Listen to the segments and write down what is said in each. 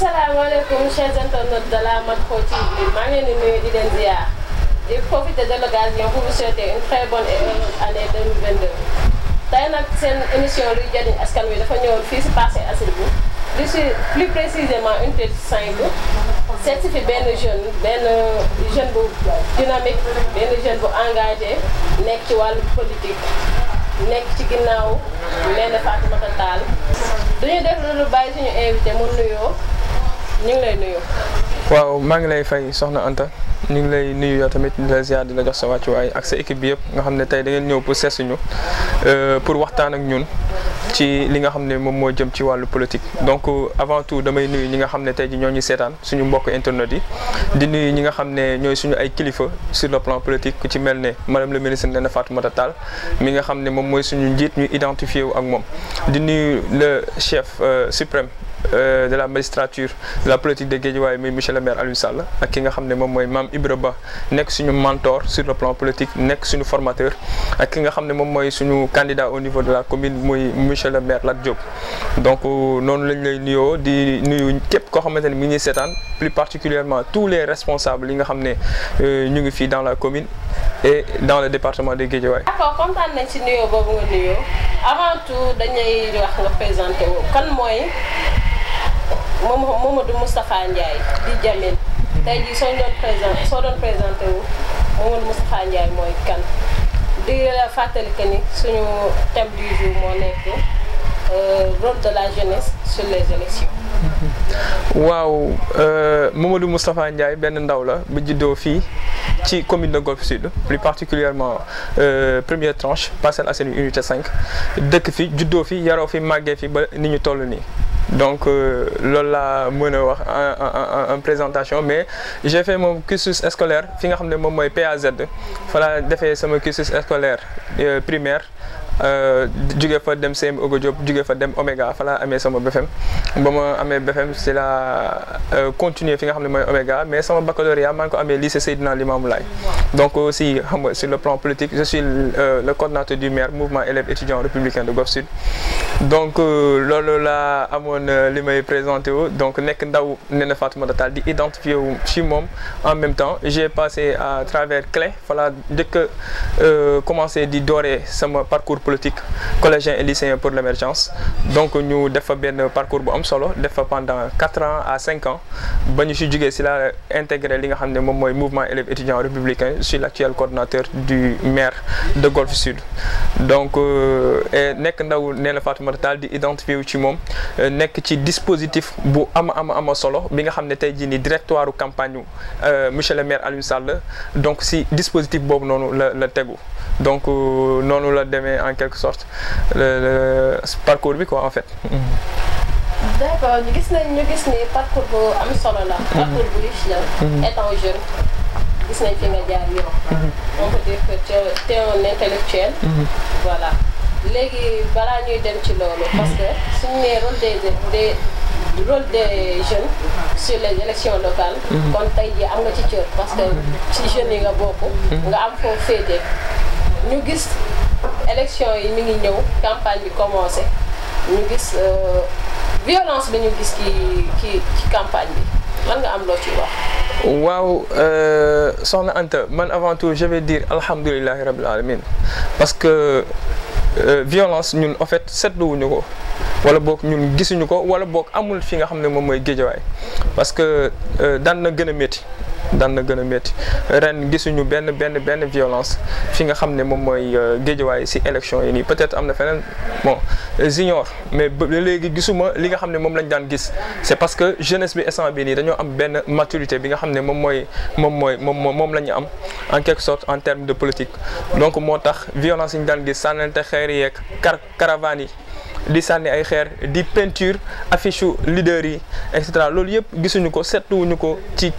asalaamaaleykum chers internautes de la Makro TV maa ngi leen di nuyu di leen ziar di profiter de l'occasion pour vous souhaiter une très bonne et heureuse année 2022. tey nag seen émission luy jëriñ askan wi dafa ñëwoon fii si Parcelles Assainies bi plus précisément unité 5 seet si fi benn jeune bu dynamique benn jeune bu engagé nekk ci wàllu politique nekk ci ginnaaw Néné Fatoumata Tall duñu def lu bàyyi suñu invité mu nuyoo ñu ngi lay nuyu. waaw maa ngi lay fay soxna Anta ñu ngi lay nuyu yow tamit di la ziar di la jox sa wàccuwaay ak sa équipe bi yëpp nga xam ne tey da ngeen ñëw pour seet suñu pour waxtaan ak ñun ci li nga xam ne moom moo jëm ci wàllu politique. donc avant tout damay nuyu ñi nga xam ne tey ji ñoo ñu seetaan suñu mbokk internet yi di nuyu ñi nga xam ne ñooy suñu ay kilifa sur le plan politique ku ci mel ne madame le ministre Néné Fatoumata Tall mi nga xam ne moom mooy suñu njiit ñu identifié wu ak moom di nuyu le chef suprême de la magistrature de la politique de Guédiawaye muy monsieur le maire Aliou Sall ak ki nga xam ne moom mooy Mame Ibra Ba nekk suñu mentor sur le plan politique nekk suñu formateur ak ki nga xam ne moom mooy suñu candidat au niveau de la commune muy monsieur le maire Lat Diop. donc noonu lañ lay nuyoo di nuyu képp koo xamante ne mi ngi seetaan plus particulièrement tous les responsables yi nga xam ne ñu ngi fii dans la commune et dans le département de Guédiawaye. d'accord kontaan nañ ci nuyoo boobu nga nuyoo avant tout dañuy wax nga présenté wu kan mooy Mamadou Moustapha Ndiaye di Jamil tey jii soo doon présenté wu Mamadou Moustapha Ndiaye mooy kan di la fàttali que ni suñu thème du jour moo nekk rôle de la jeunesse sur les élections. waaw Mamadou Moustapha Ndiaye benn ndaw la bu juddoo fii ci commune de Golf Sud plus particulièrement première tranche Parcelles Assainies unité 5 dëkk fi juddoo fi yaroo fi màggee fi ba ni ñu toll nii. donc loolu laa mën a wax en présentation mais j'ai fait mon cursus scolaire fi nga xam ne moom mooy PAZ fa laa defee sama cursus scolaire primaire jóge fa dem CM Ogo Diop jóge fa dem Omega fa laa amee sama BFM ba ma amee BFM c'est la continuer fi nga xam ne mooy Omega mais sama baccalauréat maa ngi ko amee lycée Seydina Limamou Laye. donc aussi xam nga sur le plan politique je suis le coordinateur du maire mouvement élèves étudiants républicains de Golf Sud. donc loolu laa amoon li may présenté wu donc nekk ndaw Néné Fatoumata Tall di identifié wu ci moom en même temps j'ai passé à travers CLE fa laa njëkk a commencé di dooree sama parcours politique collégien et lycéen pour l'émergence. donc ñu def fa benn parcours bu am solo def fa pendant 4 ans à 5 ans ba ñu si jógee si la intégré li nga xam ne moom mooy mouvement élèves étudiants républicains je suis l'actuel coordinateur du maire de Golf Sud. donc nekk ndaw Néné Fatoumata Tall di identifié wu ci moom nekk ci dispositif bu ama solo bi nga xam ne tey jii nii directoire campagne monsieur le maire Aliou Sall donc si dispositif boobu noonu la tegu. donc noonu la demee en quelque sorte le parcours bi quoi en fait. d'accord ñu gis ni parcours bu am solo la. parcours bu riche la. étant jeune gis nañ fi nga jaar yow. on peut dire que tu es un intellectuel. voilà léegi balaa ñuy dem ci loolu. parce que suñu nee rôle des jeunes sur les élections locales. kon tey jii am nga ci cër parce que ci jeunes yi nga bokk. nga am foo féete. ñu gis élection yi mi ngi ñëw campagne bi commencé ñu gis violence bi ñu gis ci campagne bi lan nga am loo ci wax. waaw soxna Anta man avant tout je vais dire alhamdulillahi rabbil alamin parce que violence ñun en fait seetluwuñu ko wala boog ñun gisuñu ko wala boog amul fi nga xam ne moom mooy Guédiawaye parce que daan na gën a métti. ren gisuñu benn violence fi nga xam ne moom mooy Guédiawaye ci élection yi nii peut-être am na feneen bon j'ignore mais ba léegi gisuma li nga xam ne moom lañ daan gis c'est parce que jeunesse bi instant bi nii dañoo am benn maturité bi nga xam ne moom la ñu am en quelque sorte en termes de politique. donc moo tax violence yi ñu daan gis sànnante xeer yeeg caravane yi di sànni ay xeer di peinture affiche leader yi et cetera loolu yëpp gisuñu ko seetluwuñu ko ci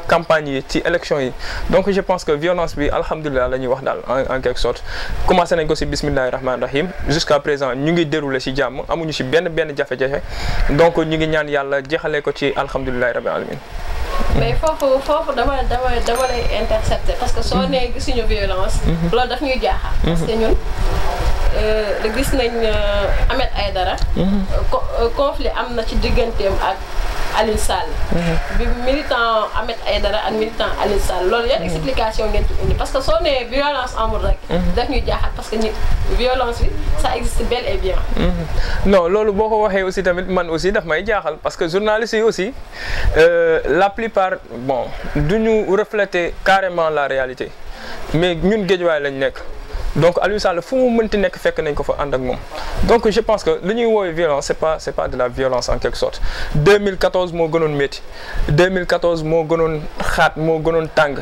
campagne yi ci élection yi. donc je pense que violence bi alhamdulilah la ñuy wax daal en quelque sorte commencé nañ ko ci bismillahi rahmaani rahim jusqu'à présent ñu ngi déroulé ci jàmm amuñu ci benn jafe-jafe donc ñu ngi ñaan yàlla jeexalee ko ci alhamdulilahi rabbil alamin. mais foofu dama lay intercepter parce que soo nee gisuñu violence. loolu daf ñuy jaaxal. parce que ñun gis nañ Ahmed Aïdara. conflit am na ci digganteem ak Aliou Sall. bi militant Ahmed Aïdara ak militant Aliou Sall loolu yan explication ngeen ci indi parce que soo nee violence amul rek. daf ñuy jaaxal parce que nit violence bi ça existe bel et bien. non loolu boo ko waxee aussi tamit man aussi daf may jaaxal parce que journalistes yi aussi la plupart bon duñu refléter carrément la réalité mais ñun Guédiawaye lañ nekk. donc Aliou Sall fu mu mënti nekk fekk nañ ko fa ànd ak moom donc je pense que li ñuy woowee violence c'est pas de la violence en quelque sorte 2014 moo gënoon métti 2014 moo gënoon xaat moo gënoon tàng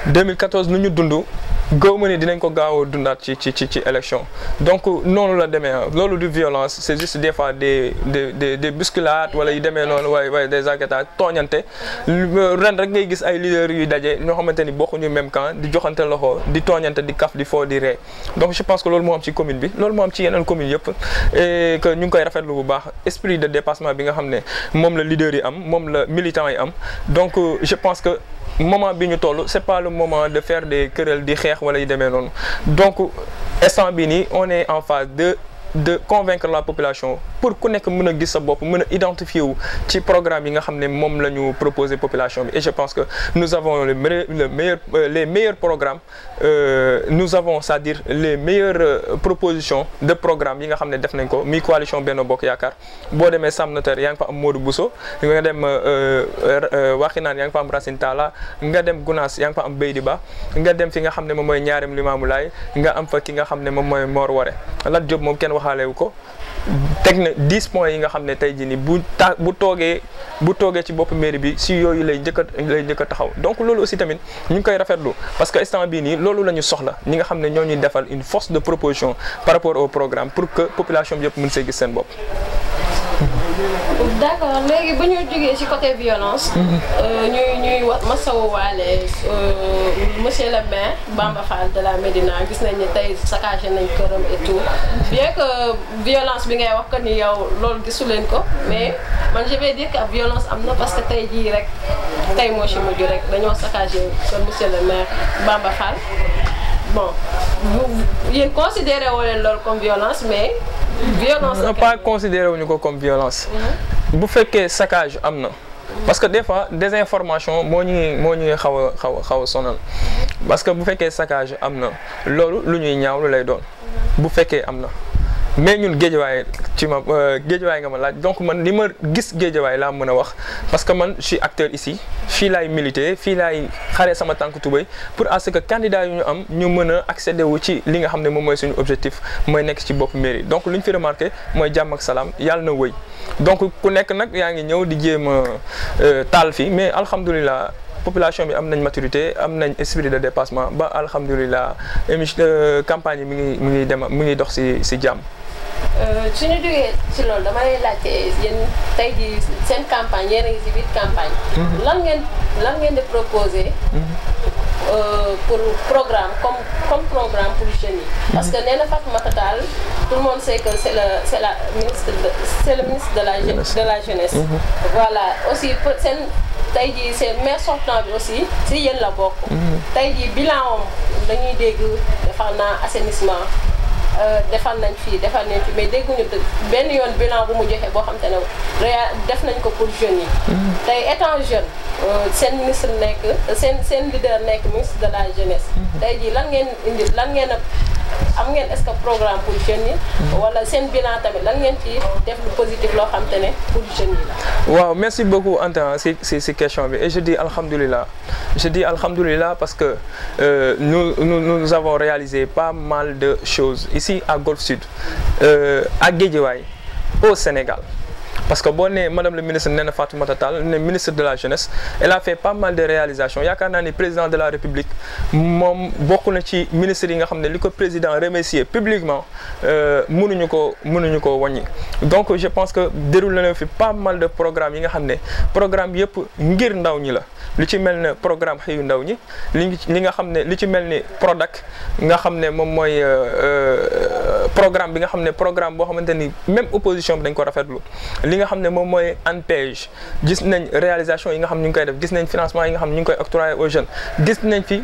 2014 lu ñu dund gëw ma ni dinañ ko gaaw a dundaat ci élection donc noonu la demee loolu du violence c'est juste des fois des bousculades wala yu demee noonu waaye des agatages tooñante ren rek ngay gis ay leaders yuy daje ñoo xamante ni bokkuñu même camp di joxante loxo di tooñante di kaf di foo di ree donc je pense que loolu moo am ci commune bi loolu moo am ci yeneen commune yëpp et que ñu ngi koy rafetlu bu baax esprit de dépassement bi nga xam ne moom la leaders yi am moom la militants yi am donc je pense que moment bi ñu toll c'est pas le moment de faire des querelles di xeex wala yu demee noonu donc instant bi nii on est en phase de convaincre la population pour ku nekk mën a gis sa bopp mën a identifier wu ci programme yi nga xam ne moom la ñu proposer population bi et je pense que nous avons les meilleurs programmes nous avons c'est-à-dire les meilleures propositions de programme yi nga xam ne def nañ ko mi coalition Benno Bokk Yaakaar boo demee Sam Notaire yaa ngi fa am Modou Bousso nga dem Waxinaan yaa ngi fa am Racine Talla nga dem Gounass yaa ngi fa am Beydi Ba nga dem fi nga xam ne moom mooy Ñaareem Limamoulaye nga am fa ki nga xam ne moom mooy Mor Waré Lat Diop moom kenn waxaalewu ko teg na 10 points yi nga xam ne tey jii nii bu toogee ci bopp mairie bi si yooyu lay njëkk a taxaw donc loolu aussi tamit ñu ngi koy rafetlu parce que instant bii nii loolu la ñu soxla ñi nga xam ne ñoo ñuy defal une force de proposition par rapport au programme pour que population bi yëpp mën see gis seen bopp. d'accord léegi bu ñu jógee ci côté violence. ñuy masawu waale monsieur le maire Bamba Fall de la Médina gis nañ ni tey saccagé nañ këram et tout bien que violence bi ngay wax que ni yow loolu gisu leen ko mais man je vais dire que violence am na parce que tey jii rek tey moo ci mujj rek dañoo saccagé kër monsieur le maire Bamba Fall bon yéen considéré woo leen loolu comme violence mais. violence non pas considéré wuñu ko comme violence. bu fekkee saccage am na. parce que des fois désinformation moo ñuy xaw a sonal parce que bu fekkee saccage am na loolu lu ñuy ñaaw lu lay doon bu fekkee am na mais ñun Guédiawaye Guédiawaye nga ma laaj donc man li ma gis Guédiawaye laa mën a wax parce que man je suis acteur ici fii laay militer fii laay xaree sama tànk tubéy pour à ce que candidat yu ñu am ñu mën a accéder wu ci li nga xam ne moom mooy suñu objectif mooy nekk ci bopp mairie donc lu ñu fi remarqué mooy jàmm ak salaam yàlla na wëy donc ku nekk nag yaa ngi ñëw di jéem a taal fii mais alhamdulilah population bi am nañ maturité am nañ esprit de dépassement ba alhamdulilah campagne yi mi ngi dox ci jàmm. suñu jógee ci loolu dama lay laajte yéen tey jii seen campagne yéen a ngi ci biir campagne. lan ngeen di proposer. pour programme comme programme pour jeunes yi. parce que nee na Fatoumata Tall tout le monde sait que c'est le ministre de la jeunesse. voilà aussi seen tey jii seen maire sortant bi aussi si yéen la bokk. tey jii bilan am dañuy dégg defal naa assainissement. defal nañ fii mais dégguñu benn yoon bilan bu mu joxe boo xam te ne def nañ ko pour jeunes yi. tey étant jeune seen ministre nekk seen leader nekk ministre de la jeunesse. tey jii lan ngeen am ngeen est-ce que programme pour jeunes yi. wala seen bilan tamit lan ngeen ci def lu positif loo xam te ne pour jeunes yi la. waaw merci beaucoup Anta si question bi et je dis alhamdulilah parce que nous avons réalisé pas mal de choses ici à Golf Sud à Guédiawaye au Sénégal. parce que boo nee madame le ministre Néné Fatoumata Tall ne ministre de la jeunesse elle a fait pas mal de réalisations yaakaar naa ni président de la République moom bokk na ci ministre yi nga xam ne li ko président remercier publiquement mënuñu ko wàññi. donc je pense que déroulé na fi pas mal de programmes yi nga xam ne programme yëpp ngir ndaw ñi la li ci mel ne programme xëyu ndaw ñi li nga xam ne li ci mel ni Prodac nga xam ne moom mooy programme bi nga xam ne programme boo xamante ni même opposition bi dañ ko rafetlu. li nga xam ne moom mooy ANPEJ gis nañ réalisation yi nga xam ñu ngi koy def gis nañ financement yi nga xam ñu ngi koy octroyer aux jeunes gis nañ fi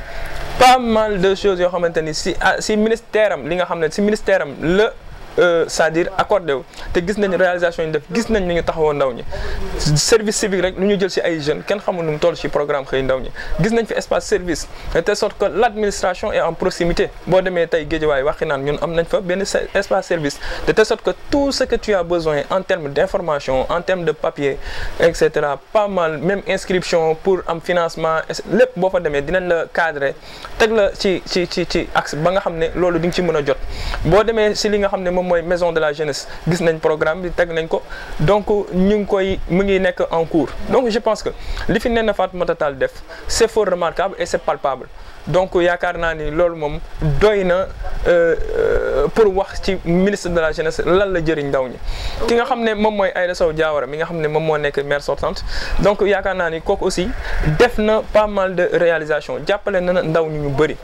pas mal de choses yoo xamante ni si ministère am li nga xam ne si ministère am la c'est-à-dire accordé wu te gis nañ réalisation yi def gis nañ ni ñu taxawoo ndaw ñi service civique rek lu ñu jël ci ay jeunes kenn xamul nu mu toll ci programme xëy ndaw ñi gis nañ fi espace service de telle sorte que l'administration est en proximité boo demee tey Guédiawaye waxi naan ñun am nañ fa benn espace service de telle sorte que tout ce que tu as besoin en termes d'information en termes de papier etc. pas mal même inscription pour am financement lépp boo fa demee dinañ la cadrer teg la ci axe ba nga xam ne loolu di nga ci mën a jot boo demee ci li nga xam ne moom mooy maison de la jeunesse gis nañ programme bi teg nañ ko donc ñu ngi koy mu ngi nekk en cours donc je pense que li fi Néné Fatoumata Tall def c'est fort remarquable et c'est palpable donc yaakaar naa ni loolu moom doy na pour wax ci ministre de la jeunesse lan la jëriñ ndaw ñi ki nga xam ne moom mooy Aïda Sow Diawara mi nga xam ne moom moo nekk maire sortante donc yaakaar naa ni kooku aussi def na pas mal de réalisation jàppale na ndaw ñi ñu bëri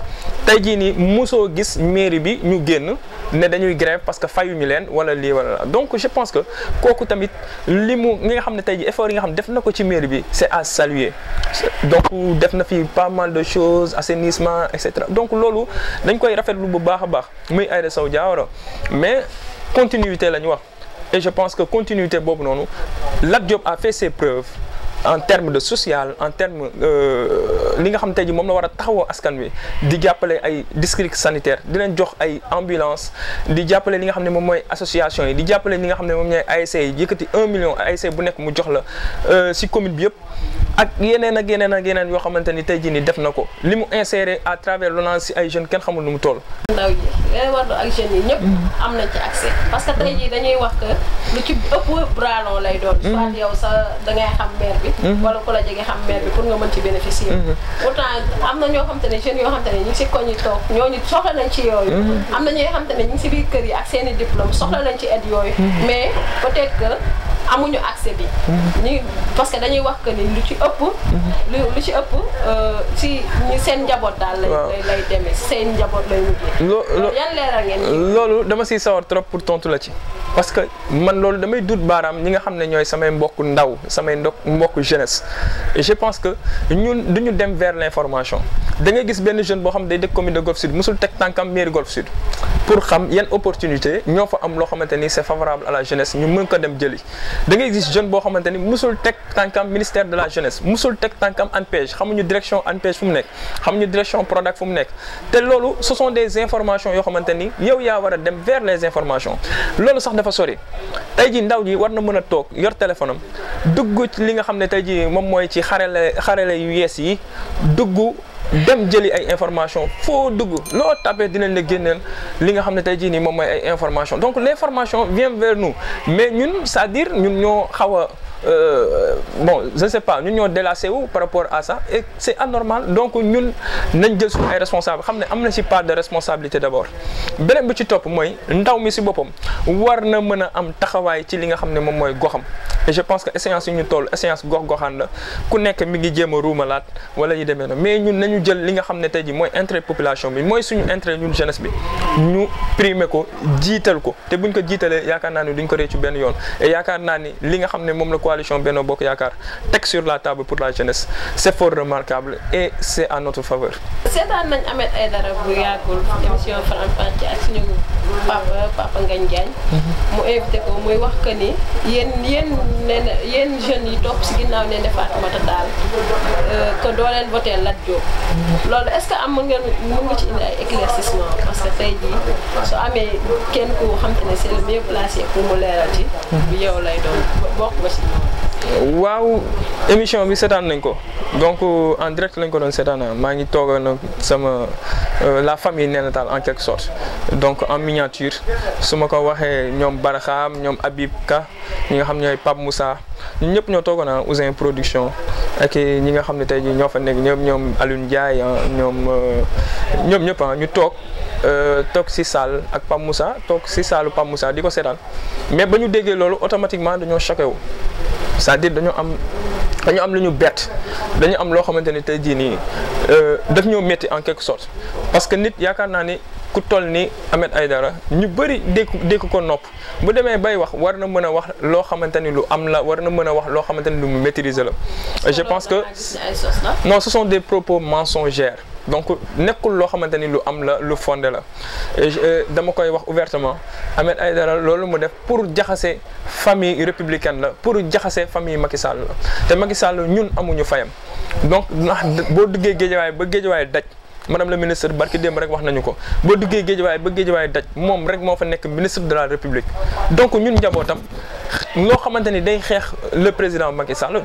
tey jii nii mosoo gis mairie bi ñu génn ne dañuy grève parce que fayuñu leen wala lii wala donc je pense que kooku tamit li mu nga xam ne tey jii effort yi nga xam ne def na ko ci mairie bi c'est à saluer donc def na fi pas mal de choses etc. donc loolu dañ koy rafetlu bu baax a baax muy Aïda Sow Diawara mais continuité la ñu wax et je pense que continuité boobu noonu Lat Diop a fait ses preuves en termes de social en termes li nga xam tey ji moom la war a taxawoo askan wi di jàppale ay district sanitaire di leen jox ay ambulance di jàppale li nga xam ne moom mooy association yi di jàppale li nga xam ne moom ñooy ASC yi yëkkati 1 million ASC bu nekk mu jox la ci commune bi yëpp ak yeneen yoo xamante ni tey jii nii def na ko li mu inséré à travers l'ONAS ci ay jeunes kenn xamul nu mu toll. ndaw ji ngay war ak jeunes yi ñëpp am nañ ci accès parce que tey jii dañuy wax que lu ci ëpp bralon lay doon. soit yow sa da ngay xam maire bi. wala ku la jege xam maire bi pour nga mën ci bénéficier. pourtant am na ñoo xamante ne jeunes yoo xamante ne ñu ngi ci koñ yi toog ñooñu soxla nañ ci yooyu. am na ñoo xamante ne ñu ngi ci biir kër yi ak seen i diplôme soxla nañ ci aide yooyu. mais peut-être que amuñu accès bi. ñi parce que dañuy wax que ni lu ci ëpp. lu ci ëpp ci ñi seen njaboot daal. lay demee seen njaboot lay mujjee. yan leeral ngeen loolu dama siy sawar trop pour tontu la ci. parce que man loolu damay dut baaraam ñi nga xam ne ñooy samay mbokk ndaw samay mbokk jeunesse et je pense que ñun duñu dem vers l'information da ngay gis benn jeune boo xam ne day dëkk commune de Golf Sud musul teg tànkam mairie Golf Sud pour xam yan opportunité ñoo fa am loo xamante ni c'est favorable à la jeunesse ñu mën ko dem jëli da ngay gis jeune boo xamante ni musul teg tànkam ministère de la jeunesse musul teg tànkam ANPEJ xamuñu direction ANPEJ fu mu nekk xamuñu direction Prodac fu mu nekk te loolu ce sont des informations yoo xamante ni yow yaa war a dem vers les informations loolu sax dafa sori tey jii ndaw ji war na mën a toog yor téléphone am dugg ci li nga xam ne tey jii moom mooy ci xarale yu yees yi dugg dem jëli ay information foo dugg loo tapé dinañ la génneel li nga xam ne tey jii nii moom mooy ay information donc l'information vient vers nous mais ñun c'est-à-dire ñun ñoo xaw a bon je ne sais pas ñun ñoo délassé wu par rapport à ça et c'est anormal donc ñun nañ jël suñu ay responsable xam ne am na ci part de responsabilité d'abord beneen bi ci topp mooy ndaw mi ci boppam war na mën a am taxawaay ci li nga xam ne moom mooy goxam et je pense que échéance yi ñu toll échéance gox-goxaan la ku nekk mi ngi jéem a ruumalaat wala yu demee na mais ñun nañu jël li nga xam ne tey jii mooy intérêt population bi mooy suñu intérêt ñun jeunesse bi ñu primer ko jiital ko te buñ ko jiitalee yaakaar naa ni duñ ko réccu benn yoon et yaakaar naa ni li nga xam ne moom la coalition Benno Bokk Yaakaar teg sur la table pour la jeunesse c'est fort remarquable et c'est à notre faveur. seetaan nañ Ahmed Aïdara bu yàggul émission Faram-Facce ak suñu papa Ngagne Diagne mu invité ko muy wax que ni yéen jeunes yi topp ci ginnaaw Néné Fatoumata Tall que doo leen voté Lat Diop loolu est-ce que am mën nga ci indi ay éclaircissement parce que tey jii su amee kenn ku xam te ne c'est le mieux placé pour mu leeral ci bu yow lay doon bokk ba ci waaw émission bi seetaan nañ ko donc en direct lañ ko doon seetaan maa ngi tooga nag sama la famille Néné Tall en quelque sorte donc en miniature su ma ko waxee ñoom Baraxam ñoom Habib Ka ñi nga xam ñooy Pape Moussa ñun ñëpp ñoo toogoon Ouzin Production ak ñi nga xam ne tey jii ñoo fa nekk ñëpp ñoom Alioune Ndiaye ñoom ñëpp ñu toog ci salle ak Pape Moussa toog ci salle Pape Moussa di ko seetaan mais ba ñu déggee loolu automatiquement dañoo choqué wu c'est-à-dire dañu am lu ñu bett dañu am loo xamante ni tey jii nii daf ñoo métti en quelque sorte parce que nit yaakaar naa ni ku toll ni Ahmed Aïdara ñu bëri dégg ko nopp bu demee bay wax war na mën a wax loo xamante ni lu am la war na mën a wax loo xamante ni lu mu maîtriser la. Je pense que non, ce sont des propos mensongers. Donc nekkul loo xamante ni lu am la lu fondé la dama koy wax ouvertement Ahmed Aïdara loolu mu def pour jaxase famille républicaine la pour jaxase famille Macky Sall la te Macky Sall ñun amuñu fayam donc ndax boo duggee Guédiawaye ba Guédiawaye daj madame la ministre barki démb rek wax nañu ko boo duggee Guédiawaye ba Guédiawaye daj moom rek moo fa nekk ministre de la République donc ñun njabootam loo xamante ni day xeex le président Macky Sall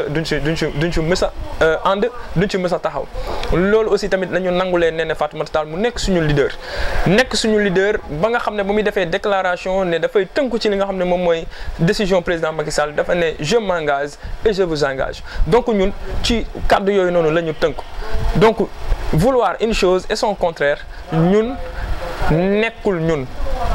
duñ ci mës a ànd duñ ci mës a taxaw loolu aussi tamit nañu nangulee Néné Fatoumata Tall mu nekk suñu leader ba nga xam ne ba muy defee déclaration ne dafay tënku ci li nga xam ne moom mooy décision président Macky Sall dafa ne je m'engage et je vous engage donc ñun ci kàddu yooyu noonu la ñu tënku donc vouloir une chose et son contraire ñun nekkul ñun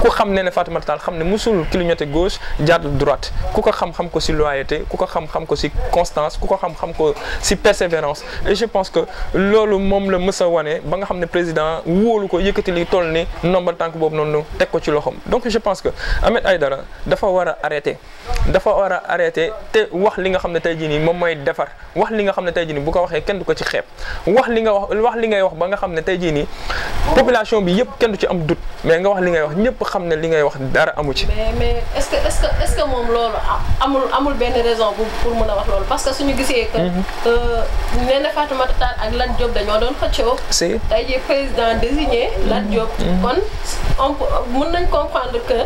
ku xam Néné Fatoumata Tall xam ne musul clignoter gauche jàdd droite ku ko xam-xam ko ci loyauté ku ko xam-xam ko ci constance ku ko xam-xam ko ci persévérance et je pense que loolu moom la mës a wane ba nga xam ne président wóolu ko yëkkati li toll ni ndombal tànk boobu noonu teg ko ci loxoom donc je pense que Ahmed Aïdara dafa war a arrêter te wax li nga xam ne tey jii nii moom mooy defar wax li nga xam ne tey jii nii bu ko waxee kenn du ko ci xeeb wax li ngay wax ba nga xam ne tey jii nii population bi yëpp kenn du ci am doute mais nga wax li ngay wax ñëpp xam ne li ngay wax dara amu ci. mais est-ce que moom loolu amul benn raison pour mën a wax loolu parce que suñu gisee que Néné Fatoumata Tall ak Lat Diop dañoo doon xëccoo. si tey jii président désigné Lat Diop. kon mën nañ comprendre que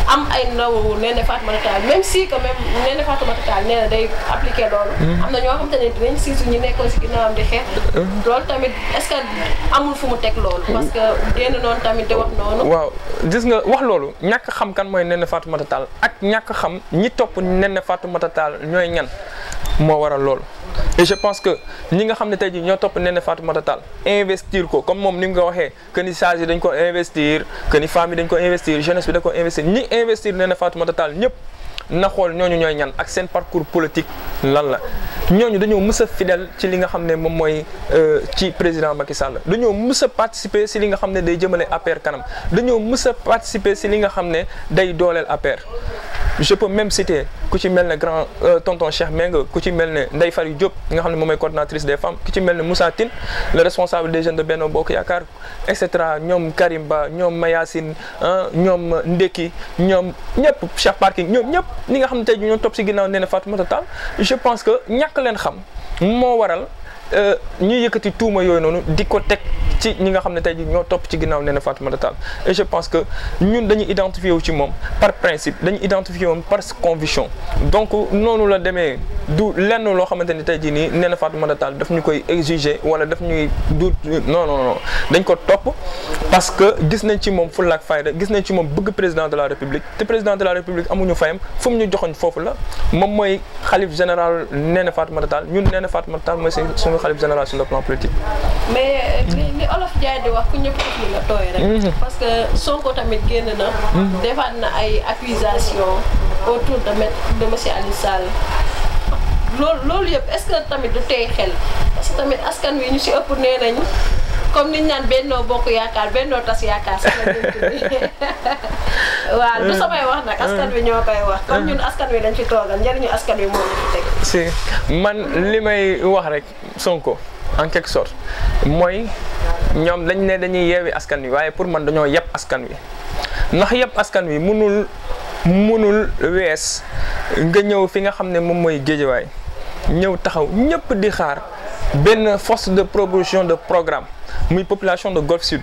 am ay ndaw Néné Fatoumata Tall même si que même Néné Fatoumata Tall nee na day appliquer loolu. am na ñoo xamante ne dinañ siisu ñu nekkoon si ginnaawam di xeex. loolu tamit est-ce que amul fu mu teg loolu. parce que génn noonu tamit di wax noonu. waaw gis nga wax loolu ñàkk xam kan mooy Néné Fatoumata Tall ak ñàkk xam ñi topp Néné Fatoumata Tall ñooy ñan moo waral loolu. et je pense que ñi nga xam ne tey jii ñoo topp Néné Fatoumata Tall investir ko comme moom ni nga ko waxee que ni sages yi dañ ko investir que ni femmes yi dañ ko investir jeunesse bi dañ ko investir ñi investir Néné Fatoumata Tall ñëpp na xool ñooñu ñooy ñan ak seen parcours politique lan la ñooñu dañoo mës a fidèle ci li nga xam ne moom mooy ci président Macky Sall dañoo mës a participer si li nga xam ne day jëmale APR kanam dañoo mës a participer si li nga xam ne day dooleel APR. je peux même citer ku ci mel ne grand tonton Cheikh Meng ku ci mel ne Ndeye Fary Diop nga xam ne moom mooy coordinatrice des femmes ku ci mel ne Moussa Tine le responsable des jeunes de Benno Bokk Yaakaar et cetera ñoom Karim Ba ñoom Mayacine ñoom Ndeki ñoom ñëpp Cheikh Parking ñoom ñëpp ñi nga xam ne tey ñoo topp si ginnaaw Néné Fatoumata Tall je pense que ñàkk leen xam moo waral ñuy yëkkati tuuma yooyu noonu di ko teg ci ñi nga xam ne tey jii ñoo topp ci ginnaaw Néné Fatoumata Tall et je pense que ñun dañuy identifié wu ci moom par principe dañuy identifié wu par conviction donc noonu la demee du lenn loo xamante ni tey jii nii Néné Fatoumata Tall daf ñu koy exiger wala daf ñuy du non dañ ko topp parce que gis nañ ci moom fulla ak fayda gis nañ ci moom bëgg président de la république te président de la république amuñu fayam fu mu ñu joxoñ foofu la moom mooy xalif général Néné Fatoumata Tall ñun Néné Fatoumata Tall mooy suñu xalif général sur le plan politique. mais li olof jaay di wax ku ñëpp def li nga tooy rek. parce que Sonko tamit génn na. defaat na ay accusations autour de monsieur Aliou Sall. loolu yëpp est-ce que tamit du tey xel parce que tamit askan wi ñu si ëpp nee nañ comme niñ naan Benno Bokk Yaakaar Benno Tas Yaakaar sax la waaw du samay wax nag askan wi ñoo koy wax comme ñun askan wi lañ fi toogal njëriñu askan wi moo ñu fi teg. si man li may wax rek Sonko en quelque sorte mooy ñoom dañ ne dañuy yeewi askan wi waaye pour man dañoo yeb askan wi ndax yeb askan wi mënul wees nga ñëw fi nga xam ne moom mooy Guédiawaye ñëw taxaw ñëpp di xaar benn force de proposition de programme muy population de Golf Sud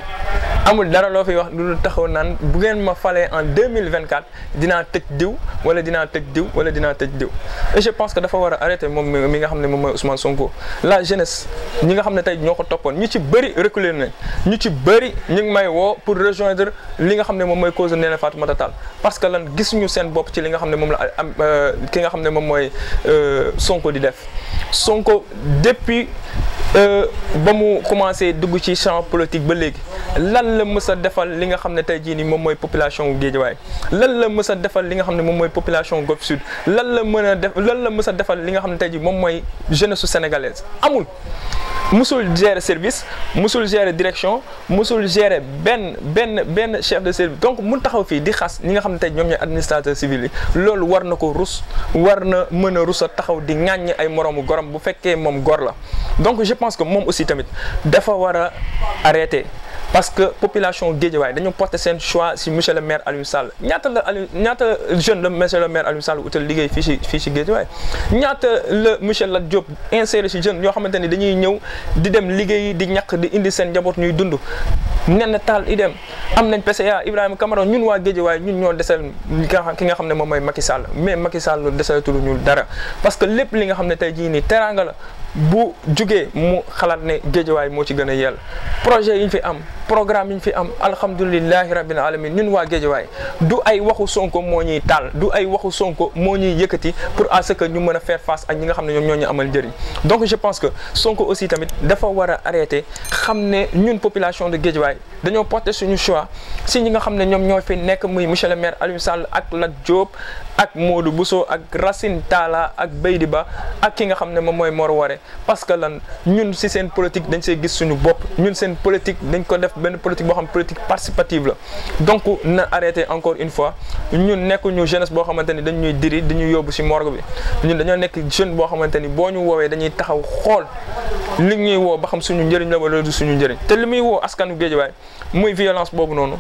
amul dara loo fiy wax lu taxaw naan bu ngeen ma falee en 2024 dinaa tëj diw wala dinaa tëj diw wala dinaa tëj diw et je pense que dafa war a arrêter moom mi nga xam ne moom mooy Ousmane Sonko la jeunesse ñi nga xam ne tey ñoo ko toppoon ñu ci bëri reculer nañ ñu ci bëri ñu ngi may woo pour rejoindre li nga xam ne moom mooy cause de Néné Fatoumata Tall parce que lan gisuñu seen bopp ci li nga xam ne moom la am ki nga xam ne moom mooy Sonko di def Sonko depuis ba mu commencé dugg ci champ politique ba léegi lan la mës a defal li nga xam ne tey jii nii moom mooy population Guédiawaye lan la mës a defal li nga xam ne moom mooy population Golf Sud lan la mës a defal li nga xam ne tey jii moom mooy jeunesse sénégalaise amul musul gérer service musul gérer direction musul gérer benn chef de service donc mun taxaw fii di xas ñi nga xam ne tey ñoom ñooy administrateur civil yi loolu war na ko rus war na mën a rus a taxaw di ŋàññi ay moroomu gorom bu fekkee moom gor la donc je pense que moom aussi tamit dafa war a arrêter parce que population Guédiawaye dañu porter seen choix si monsieur le maire Aliou Sall ñaata jeune la monsieur le maire Aliou Sall utal liggéey fii si Guédiawaye ñaata la monsieur Lat Diop inséré si jeune yoo xamante ni dañuy ñëw di dem liggéey di ñàkk di indi seen njaboot ñuy dund nen taal idem am nañ PCA Ibrahima Camara ñun waa Guédiawaye ñun ñoo desal ki nga xam ne moom mooy Macky Sall mais Macky Sall desalatul ñu dara parce que lépp li nga xam ne tey jii nii teraanga la bu jugee mu xalaat ne Guédiawaye moo ci gën a yell projet yi ñu fi am programme yi ñu fi am alhamdulilahi rabbil alamin ñun waa Guédiawaye du ay waxu Sonko moo ñuy taal du ay waxu Sonko moo ñuy yëkkati pour à ce que ñu mën a faire face ak ñi nga xam ne ñoom ñoo ñu amal njëriñ donc je pense que Sonko aussi tamit dafa war a arrêter xam ne ñun population de Guédiawaye dañoo porter suñu choix si ñi nga xam ne ñoom ñoo fi nekk muy monsieur le maire Aliou Sall ak Lat Diop ak Modou Bousso ak Racine Talla ak Beydi Ba ak ki nga xam ne moom mooy Mor Waré parce que lan ñun si seen politique dañ see gis suñu bopp ñun seen politique dañ ko def benn politique boo xam politique participative la donc na arrêté encore une fois ñun nekkuñu jeunesse boo xamante ni dañ ñuy diri dañuy yóbbu si morgue bi ñun dañoo nekk jeune boo xamante ni boo ñu woowee dañuy taxaw xool li ñuy woo ba xam suñu njëriñ la wala du suñu njëriñ te li muy woo askanu Guédiawaye muy violence boobu noonu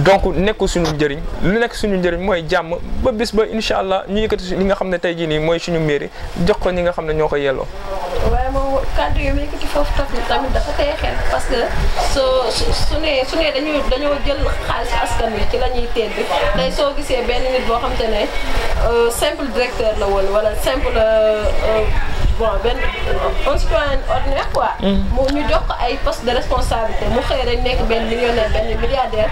donc nekkul suñu njëriñ lu nekk suñu njëriñ mooy jàmm ba bis ba incha allah ñu yëkkati li nga xam ne tey jii nii mooy suñu mairie jox ko ñi nga xam ne ñoo ko yelloo. waaye moom kàddu yi yëkkati foofu tamit dafa tey xel parce que su ne dañoo jël xaalis askan wi ci la ñuy teet bi tey soo gisee benn nit boo xam te ne simple directeur la woon wala simple bon benn un citoyen ordinaire quoi. mu ñu jox ko ay poste de responsabilité mu xëy rek nekk benn millionnaire benn milliardaire.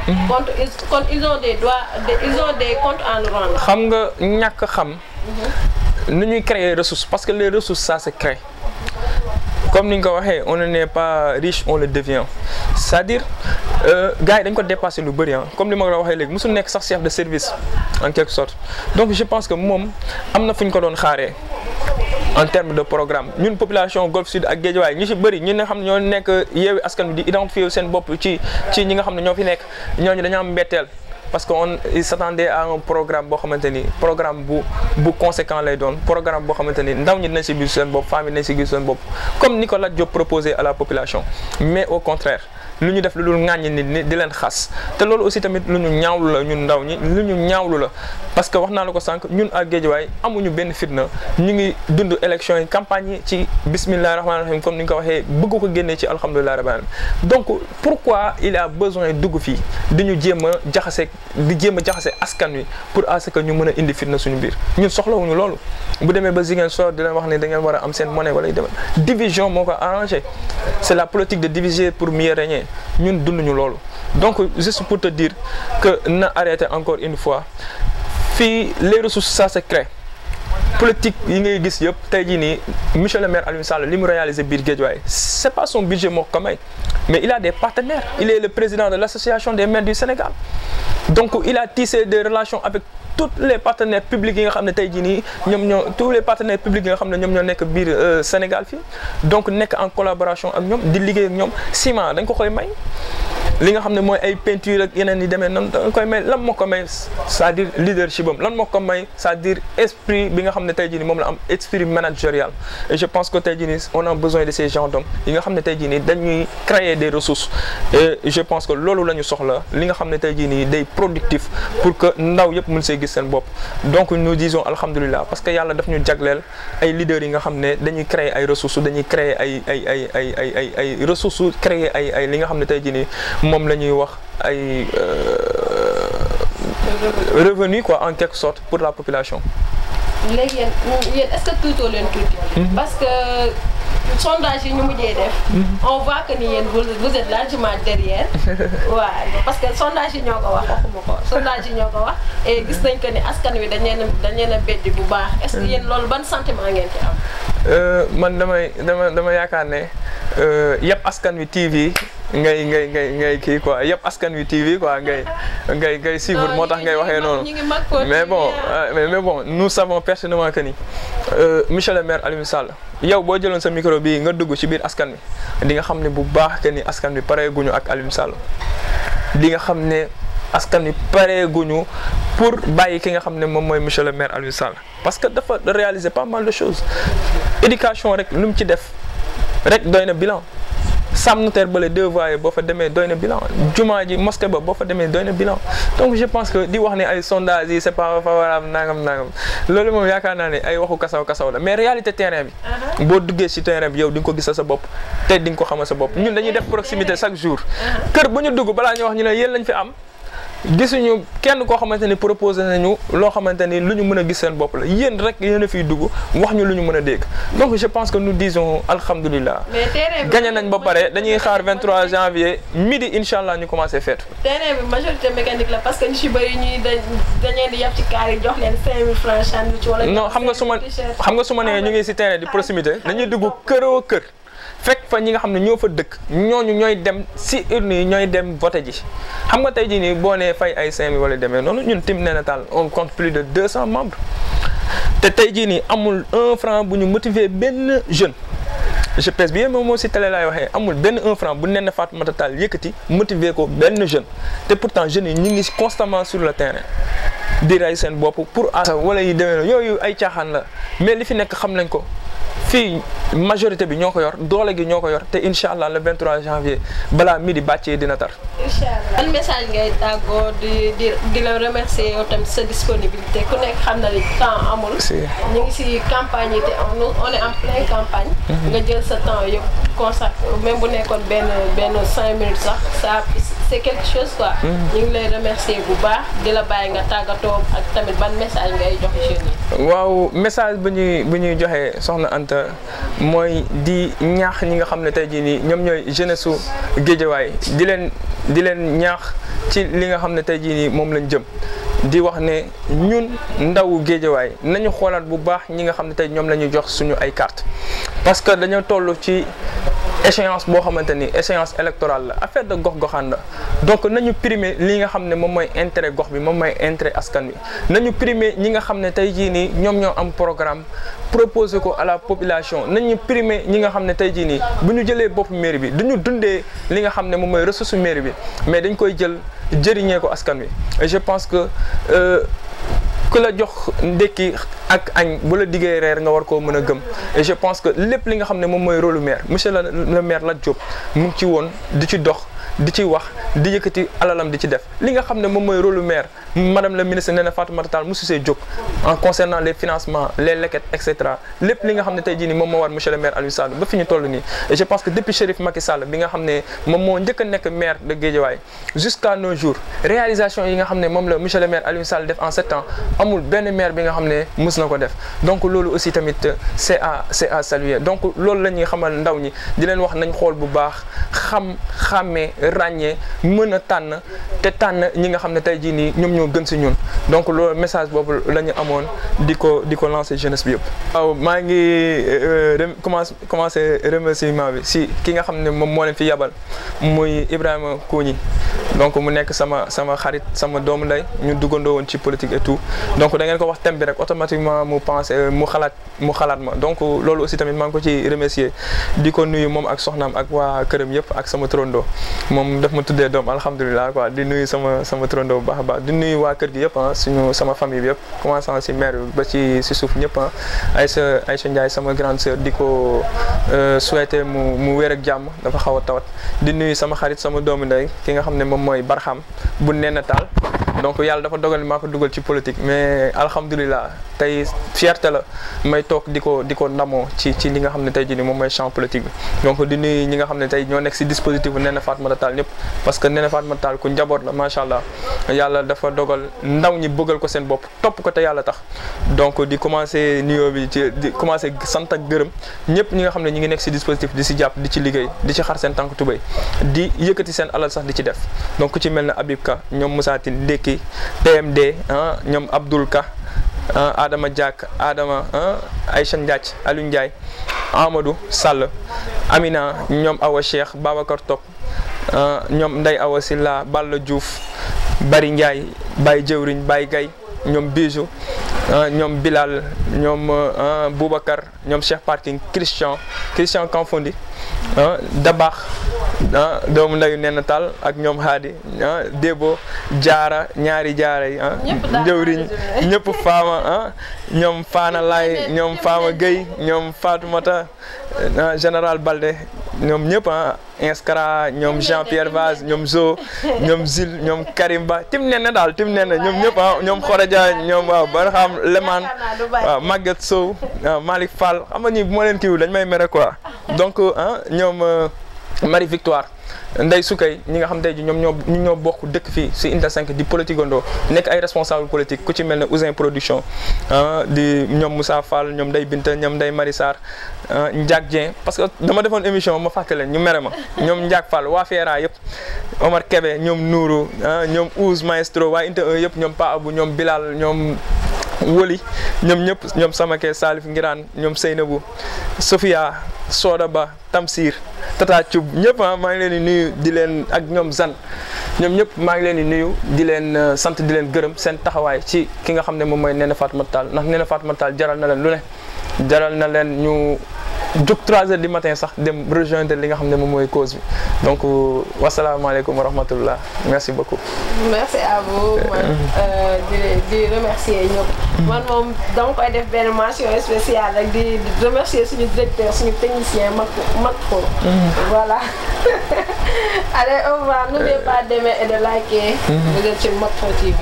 kon ils ont des droits ils ont des comptes à nous rendre. xam nga ñàkk xam. nu ñuy créer ressources parce que les ressources ça se crée. comme ni nga ko waxee on n'est pas riche on le devient c'est-à-dire gars yi dañ ko dépassé lu bëri comme ni ma la waxee léegi mosul nekk sax chef de service en quelque sorte donc je pense que moom am na fu ñu ko doon xaaree en termes de programme ñun population Golf Sud ak Guédiawaye ñu ci bëri ñi nga xam ne ñoo nekk Yewwi Askan Wi di identifier seen bopp ci ñi nga xam ne ñoo fi nekk ñooñu dañoo am mbetteel parce que il s'attendait à un programme boo xamante ni programme bu conséquent lay doon programme boo xamante ni ndaw ñi dinañ si gis seen bopp famille dinañ si gis seen bopp comme ni ko Lat Diop proposé à la population mais au contraire lu ñu def lu dul ŋàññi nit ñi di leen xas te loolu aussi tamit lu ñu ñaawlu la ñun ndaw ñi lu ñu ñaawlu la parce que wax naa la ko sànq ñun ak Guédiawaye amuñu benn fitna ñu ngi dund élection yi campagne yi ci bismillahi rahmaani rahim comme ni nga ko waxee bëgg ko génnee ci alhamdulillahi rabbil alamin donc pourquoi il a besoin dugg fii di ñu jéem a jaxase askan wi pour à ce que ñu mën a indi fitna suñu biir ñun soxlawuñu loolu bu demee ba Ziguinchor di leen wax ne da ngeen war a am seen monnaie wala yu demee division moo ko arrangé c'est la politique de diviser pour mieux régner ñun dunduñu loolu donc juste pour te dire que na arrêter encore une fois fii les ressources ça se crée politique yi ngay gis yëpp tey jii nii monsieur le maire Aliou Sall li mu réalisé biir Guédiawaye c'est pas son budget moo ko may mais il a des partenaires il est le président de l'association des maires du Sénégal donc il a tissé des relations avec tous les partenaires publics yi nga xam ne tey jii nii tous les partenaires publics yi nga xam ne ñoom ñoo nekk biir Sénégal fii donc nekk en collaboration ak ñoom di liggéey ak ñoom ciment dañ ko koy may li nga xam ne mooy ay peinture ak yeneen yi demee noonu dañ koy may lan moo ko may c'est-à-dire leadership am lan moo ko may c'est-à-dire esprit bi nga xam ne tey jii nii moom la am esprit managérial et je pense que tey jii nii on a besoin de ces gens d'hommes yi nga xam ne tey jii nii dañuy créer des ressources et je pense que loolu la ñu soxla li nga xam ne tey jii nii day productif pour que ndaw yëpp mën see gis seen bopp donc nous disons alhamdulilah parce que yàlla daf ñu jagleel ay leaders yi nga xam ne dañuy créer ay ressources dañuy créer ay ressources créer ay li nga xam ne tey jii nii moom la ñuy wax ay revenu quoi en quelque sorte pour la population. léegi yéen est-ce que tuutoo leen tuuti. parce que sondage yi ñu mujjee def. on voit que ni yéen vous êtes largement derrière. waaw parce que sondage yi ñoo ko wax waxuma ko sondage yi ñoo ko wax et gis nañ que ni askan wi dañ leen a beddi bu baax est-ce que yéen loolu ban sentiment ngeen ci am. man dama yaakaar ne yëpp askan wi TV ngay kii quoi yëpp askan wi TV quoi ngay suivre moo tax ngay waxee noonu mais bon nous savons personnellement que ni monsieur le maire Aliou Sall yow boo jëloon sa micro bii nga dugg ci biir askan wi di nga xam ne bu baax que ni askan wi pareeguñu ak Aliou Sall di nga xam ne askan wi pareeguñu pour bàyyi ki nga xam ne moom mooy monsieur le maire Aliou Sall parce que dafa réaliser pas mal de choses éducation rek lu mu ci def rek doy na bilan Sam Notaire ba les 2 voies boo fa demee doy na bilan jumaa ji mosquée ba boo fa demee doy na bilan donc je pense que di wax ne ay sondage yi c'est pas favorable nangam loolu moom yaakaar naa ne ay waxu kasaw la mais réalité terrain bi boo duggee ci terrain bi yow di nga ko gis sa bopp te di nga ko xamal sa bopp ñun dañuy def proximité chaque jour kër bu ñu dugg balaa ñu wax ñu ne yéen lañ fi am gisuñu kenn koo xamante ni proposé nañu loo xamante ni lu ñu mën a gis seen bopp la yéen rek yéen a fiy dugg wax ñu lu ñu mën a dégg donc je pense que nous disons alhamdulilah. gagné nañ ba pare dañuy xaar 23 janvier midi incha allah ñu commencé feetu. terrain bi majorité mécanique la parce que ñu si bëri ñuy dañee di yab ci kaar yi jox leen 5000 francs sandwich wala. non xam nga su ma nee ñu ngi si terrain di proximité dañuy dugg këroo kër. fekk fa ñi nga xam ne ñoo fa dëkk ñooñu ñooy dem si urne yi ñooy dem voté ji xam nga tey jii nii boo nee fay ay 5000 wala demee noonu ñun Tim Nénatal on compte plus de 200 membres te tey jii nii amul 1 franc bu ñu motiver benn jeune je pèse bien moom moo si télé laay waxee amul benn 1 franc bu nen Fatoumata Tall yëkkati motiver ko benn jeune te pourtant jeunes yi ñu ngi constamment sur le terrain di rey seen bopp pour wala yi demee noonu yooyu ay caaxaan la mais li fi nekk xam nañ ko. fii majorité bi ñoo ko yor doole gi ñoo ko yor te incha allah le 23 janvier balaa midi bàccee dina tar. incha allah ban message ngay tàggoo di la remercier yow tamit sa disponibilité ku nekk xam na ni temps amul. ñu ngi si campagne yi te on est en pleine campagne. nga jël sa temps yëpp consacré même bu nekkoon benn 5 minutes sax ça c'est quelque chose quoi. ñu ngi lay remercier bu baax di la bàyyi nga tàggatoo ak tamit ban message ngay joxe jeunes yi. waaw message bu ñuy joxe soxna Anta mooy di ñaax ñi nga xam ne tey jii nii ñoom ñooy jeunesse su Guédiawaye di leen ñaax ci li nga xam ne tey jii nii moom lañ jëm di wax ne ñun ndawu Guédiawaye nañu xoolaat bu baax ñi nga xam ne tey ñoom la ñuy jox suñu ay carte parce que dañoo toll ci échéance boo xamante ni échéance électorale la affaire de gox-goxaan la donc nañu primer li nga xam ne moom mooy intérêt gox bi moom mooy intérêt askan wi nañu primer ñi nga xam ne tey jii nii ñoom ñoo am programme proposé ko à la population nañu primer ñi nga xam ne tey jii nii bu ñu jëlee bopp mairie bi duñu dundee li nga xam ne moom mooy ressource mairie bi mais dañ koy jël jëriñee ko askan wi et je pense que ku la jox ndekki ak añ bu la diggee reer nga war koo mën a gëm et je pense que lépp li nga xam ne moom mooy rôle maire monsieur le maire Lat Diop mu ngi ci woon di ci dox di ci wax di yëkkati alalam di ci def li nga xam ne moom mooy rôle maire madame la ministre nee na Fatoumata Tall mosu see jóg en concernant les financements les lequettes et cetera lépp li nga xam ne tey jii nii moom moo war monsieur le maire Aliou Sall ba fi ñu toll nii et je pense que depuis Chérif Macky Sall bi nga xam ne moom moo njëkk a nekk maire de Guédiawaye jusqu'à nos jours réalisation yi nga xam ne moom la monsieur le maire Aliou Sall def en 7 ans amul benn maire bi nga xam ne mës na ko def donc loolu aussi tamit c'est à saluer donc loolu la ñuy xamal ndaw ñi di leen wax nañ xool bu baax xàmmee ràññee mën a tànn te tànn ñi nga xam ne tey jii nii ñoom ñoo gën si ñun donc loolu message boobu la ñu amoon di ko lancer jeunesse bi yëpp. waaw maa ngi commencé remerciement bi si ki nga xam ne moom moo leen fi yabal muy Ibrahima Kougni donc mu nekk sama xarit sama doomu ndey ñu duggandoo woon ci politique et tout donc da ngeen ko wax thème bi rek automatiquement mu pensé mu xalaat ma donc loolu aussi tamit maa ngi ko ci remercier di ko nuyu moom ak soxnaam ak waa këram yëpp ak sama trondo moom daf ma tuddee doom alhamdulilah quoi di nuyu sama trondo bu baax a baax di nuyu waa kër gi yëpp sama famille bi yëpp commençant si mère bi ba ci suuf ñëpp Aïcha Ndiaye sama grande sœur di ko souhaiter mu wér ak jàmm dafa xaw a tawat di nuyu sama xarit sama doomu ndey ki nga xam ne moom mooy Barham bu Nénatal donc yàlla dafa dogal maa ko dugal ci politique mais alhamdulilah tey fierté la may toog di ko ndamoo ci li nga xam ne tey jii nii moom mooy champ politique bi donc di nuyu ñi nga xam ne tey ñoo nekk si dispositif bu Néné Fatoumata Tall ñëpp parce que Néné Fatoumata Tall ku njaboot la macha allah yàlla dafa dogal ndaw ñi bëggal ko seen bopp topp ko te yàlla tax donc di commencé nuyoo bi di commencé sant ak gërëm ñëpp ñi nga xam ne ñi ngi nekk si dispositif di si jàpp di ci liggéey di ci xar seen tànk tubéy di yëkkati seen alal sax di ci def donc ku ci mel ne Habib Ka ñoom Moussa Tine Ndekki PMD ñoom Abdoul Ka Adama Diak Adama Aïcha Ndiaye Aliou Ndiaye Amadou Sall Amina ñoom Awa Cheikh Babacar Top ñoom Ndeye Awa Silla Balla Diouf Bari Ndiaye Baye Jëwriñ Baye Gaye ñoom Bijou ñoom Bilal ñoom Boubacar ñoom Cheikh Parking Christian Kanfondi Dabax doomu ndeyu Nenn Tall ak ñoom Hadi Debo Jaara ñaari jaara yi Jëwriñ ñëpp Fama ñoom Fana Lay ñoom Fama Gueye ñoom Fatoumata Général Balde ñoom ñëpp Inskara ñoom Jean-Pierre Vaz ñoom Zo ñoom Zil ñoom Karimba tim nenne daal tim nenne ñoom ñëpp ñoom Khoraja ñoom waaw ba xam Leman waaw Maguette Sow Malick Fall xam nga ñi bu ma leen kiiwul dañ may mere quoi donc ñoom Marie Victoire Ndeye Soukay ñi nga xam tey ji ñoom ñoo bokk dëkk fii si Unité 5 di politique nekk ay responsable politique ku ci mel ne Ousin Production di ñoom Moussa Fall ñoom Ndeye Binta ñoom Ndeye Marie Sarr Ndiak Dieng parce que dama defoon émission ma fàtte leen ñu mere ma ñoom Ndiak Fall waa Feera yëpp Omar Kebe ñoom Nourou ñoom Ouz Maestro waa Unité 1 yëpp ñoom Pa Abou ñoom Bilal ñoom Woli ñoom ñëpp ñoom Samake Salif Ngiraan ñoom Seynabou Sofia Soda Ba Tamsir Tata Thioub ñëpp maa ngi leen di nuyu di leen ak ñoom Zan ñoom ñëpp maa ngi leen di nuyu di leen sant di leen gërëm seen taxawaay ci ki nga xam ne moom mooy Néné Fatoumata Tall ndax Néné Fatoumata Tall jaral na leen lu ne jaral na leen ñu jóg 3 heures du matin sax dem rejoindre li nga xam ne moom mooy cause bi donc wasalaamaaleykum wa rahmatullah merci beaucoup. merci à vous man di remercier ñëpp. man moom dama koy def benn mention spéciale rek di remercier suñu directeur suñu technicien Mak Fo. voilà. allez au revoir n'oubliez pas d'aimer et de liker. vous êtes sur Mak Fo TV.